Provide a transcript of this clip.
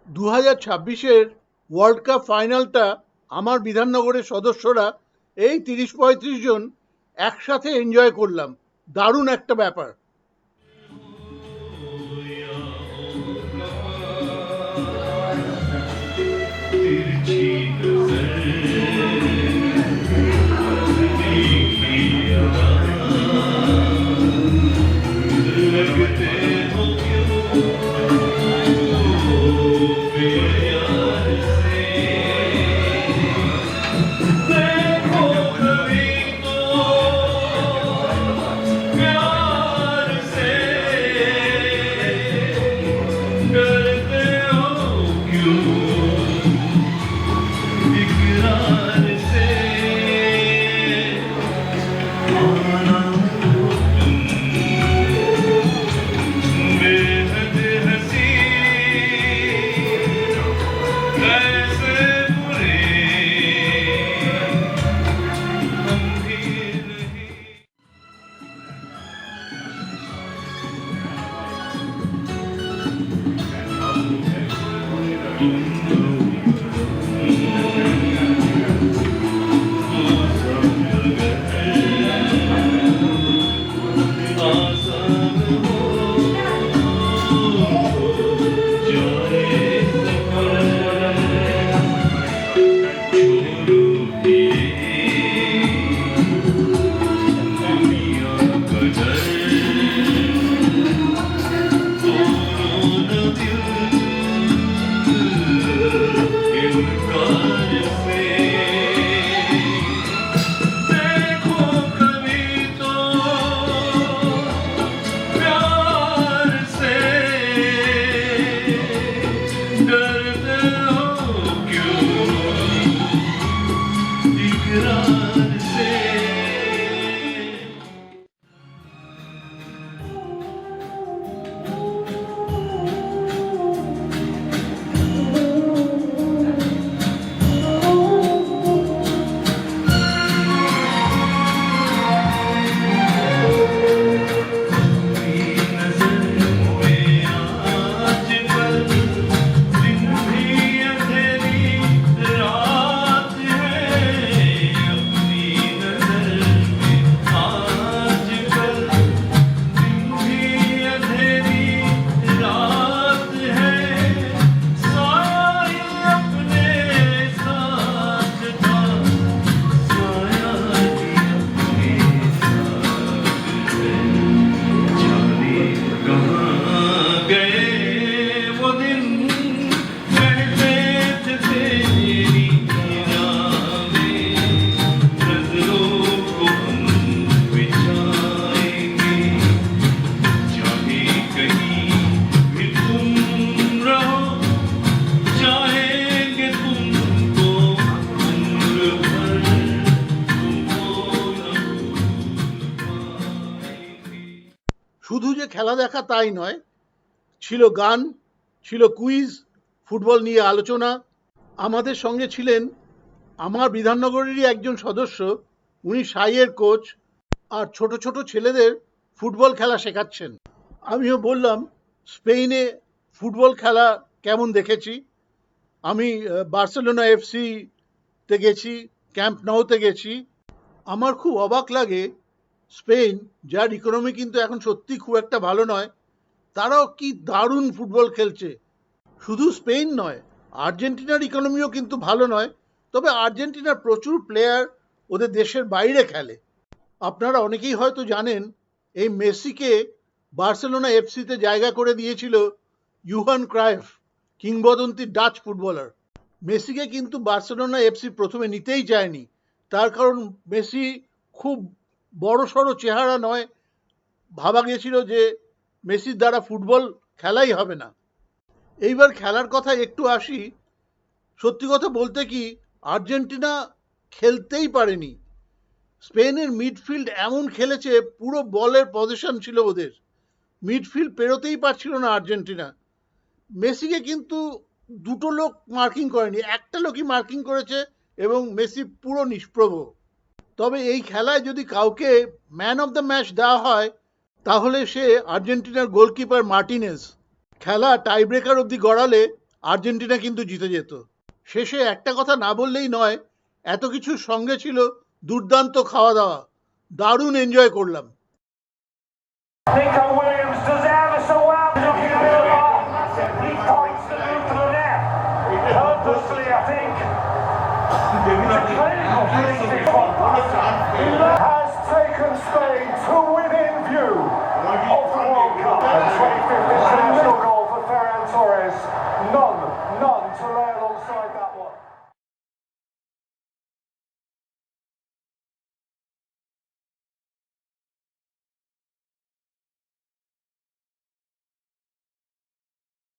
2026-এর world cup ফাইনালটা আমার বিধাননগরের সদস্যরা এই 30-35 জন একসাথে এনজয় করলাম। দারুণ একটা ব্যাপার। শুধু যে খেলা দেখা তাই নয়, ছিল গান, ছিল কুইজ, ফুটবল নিয়ে আলোচনা। আমাদের সঙ্গে ছিলেন আমার বিধাননগরেরই একজন সদস্য, উনি সাইয়ের কোচ, আর ছোট ছোট ছেলেদের ফুটবল খেলা শেখাচ্ছেন। আমিও বললাম স্পেনে ফুটবল খেলা কেমন দেখেছি। আমি বার্সেলোনা এফসি তে গেছি, ক্যাম্প নাউতে গেছি। আমার খুব অবাক লাগে স্পেন, যার ইকোনমি কিন্তু এখন সত্যি খুব একটা ভালো নয়, তারাও কি দারুণ ফুটবল খেলছে। শুধু স্পেন নয়, আর্জেন্টিনার ইকোনমিও কিন্তু ভালো নয়, তবে আর্জেন্টিনার প্রচুর প্লেয়ার ওদের দেশের বাইরে খেলে। আপনারা অনেকেই হয়তো জানেন এই মেসিকে বার্সেলোনা এফসিতে জায়গা করে দিয়েছিল ইউহান ক্রাইফ, কিংবদন্তি ডাচ ফুটবলার। মেসিকে কিন্তু বার্সেলোনা এফসি প্রথমে নিতেই চায়নি, তার কারণ মেসি খুব বড় সড়ো চেহারা নয়। ভাবা গেছিল যে মেসির দ্বারা ফুটবল খেলাই হবে না। এইবার খেলার কথা একটু আসি। সত্যি কথা বলতে কি, আর্জেন্টিনা খেলতেই পারেনি। স্পেনের মিডফিল্ড এমন খেলেছে, পুরো বলের পজিশন ছিল ওদের, মিডফিল্ড পেরোতেই পারছিল না আর্জেন্টিনা। মেসিকে কিন্তু দুটো লোক মার্কিং করেনি, একটা লোকই মার্কিং করেছে এবং মেসি পুরো নিষ্প্রভ। তবে এই খেলায় যদি কাউকে ম্যান অফ দ্য ম্যাচ দেওয়া হয়, তাহলে সে আর্জেন্টিনার গোলকিপার মার্টিনেজ। খেলা টাই ব্রেকার অবধি গড়ালে আর্জেন্টিনা কিন্তু জিতে যেত। শেষে একটা কথা না বললেই নয়, এত কিছুর সঙ্গে ছিল দুর্দান্ত খাওয়া দাওয়া, দারুণ এনজয় করলাম। Nico Williams.